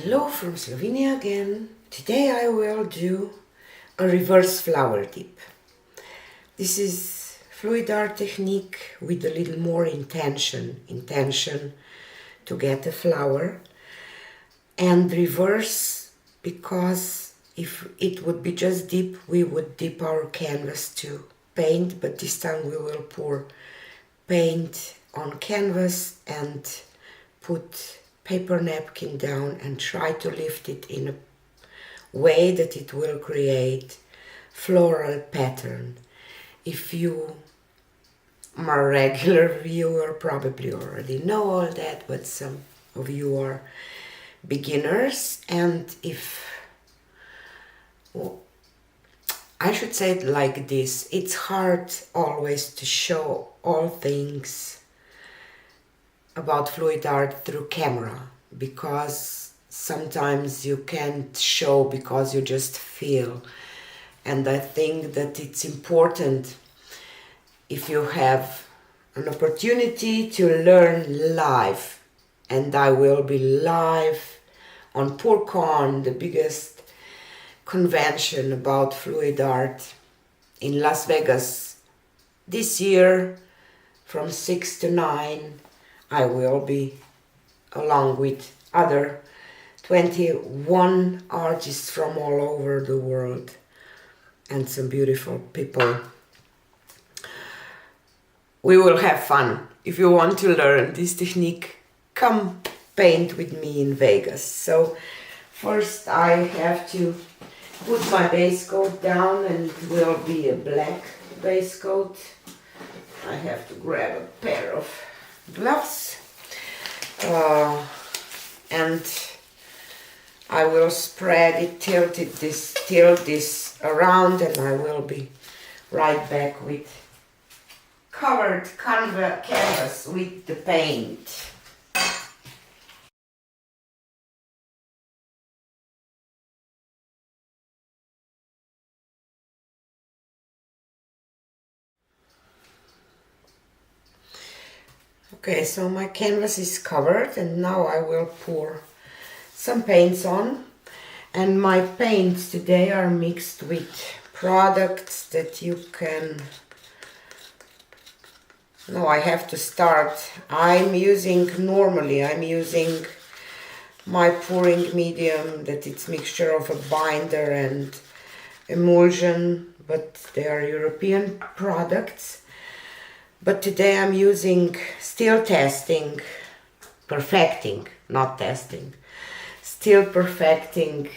Hello from Slovenia again. Today I will do a reverse flower dip. This is fluid art technique with a little more intention to get a flower, and reverse because if it would be just dip, we would dip our canvas to paint, but this time we will pour paint on canvas and put paper napkin down and try to lift it in a way that it will create floral pattern. If you are a regular viewer, probably already know all that, but some of you are beginners, and I should say it like this: it's hard always to show all things about fluid art through camera, because sometimes you can't show because you just feel. And I think that it's important, if you have an opportunity, to learn live. And I will be live on PourCon, the biggest convention about fluid art in Las Vegas this year from 6 to 9. I will be, along with other 21 artists from all over the world and some beautiful people. We will have fun. If you want to learn this technique, come paint with me in Vegas. So first I have to put my base coat down, and it will be a black base coat. I have to grab a pair of gloves, and I will spread it, tilt this around, and I will be right back with covered canvas with the paint. Okay, so my canvas is covered, and now I will pour some paints on. And my paints today are mixed with products that you can... No, I have to start. Normally I'm using my pouring medium, that it's mixture of a binder and emulsion, but they are European products. But today I'm using, still testing, perfecting, not testing, still perfecting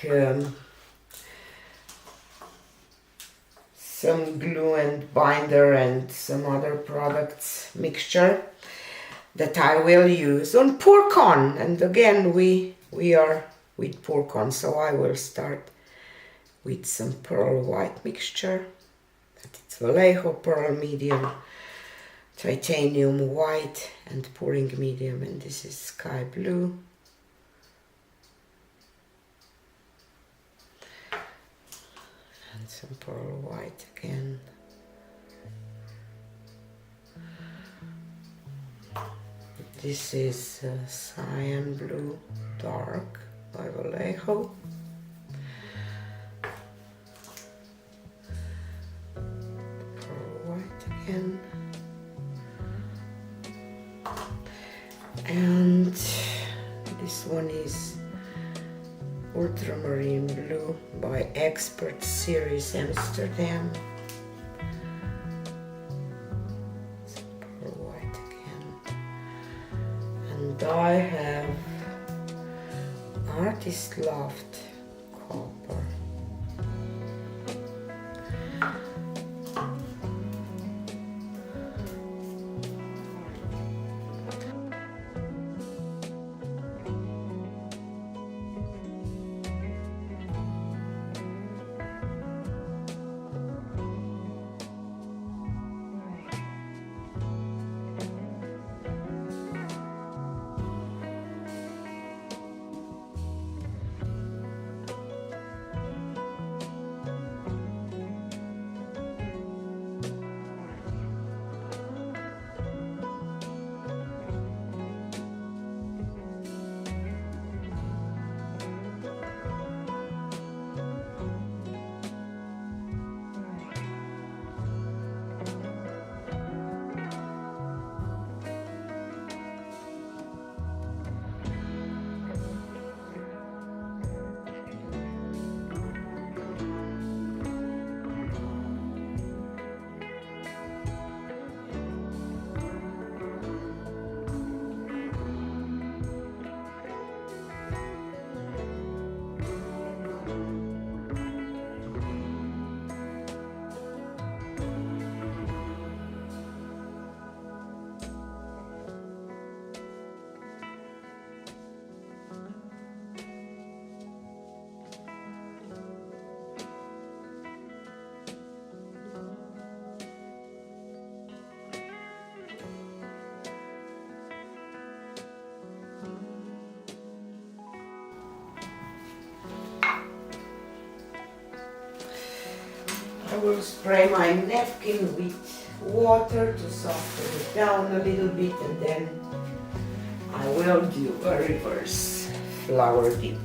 some glue and binder and some other products mixture that I will use on PourCon. And again, we are with PourCon, so I will start with some pearl white mixture. It's Vallejo pearl medium, titanium white, and pouring medium, and this is sky blue. And some pearl white again. This is cyan blue dark by Vallejo. Pearl white again. And this one is ultramarine blue by Expert Series Amsterdam. Some pearl white again. And I have Artist Loft copper. will spray my napkin with water to soften it down a little bit, and then I will do a reverse flower dip.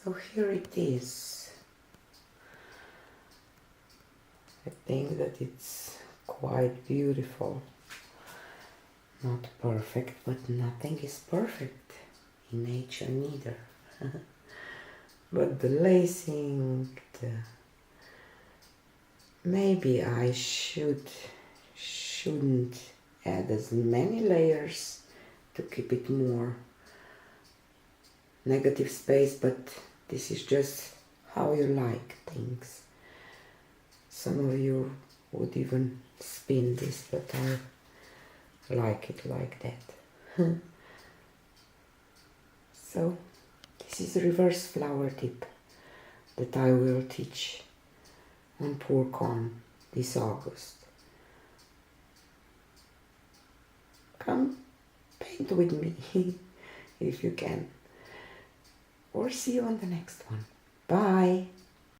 So here it is. I think that it's quite beautiful. Not perfect, but nothing is perfect in nature neither. But the lacing, maybe I shouldn't add as many layers to keep it more negative space, but this is just how you like things. Some of you would even spin this, but I like it like that. So this is a reverse flower dip that I will teach on PourCon this August. Come paint with me if you can. Or see you on the next one. Bye!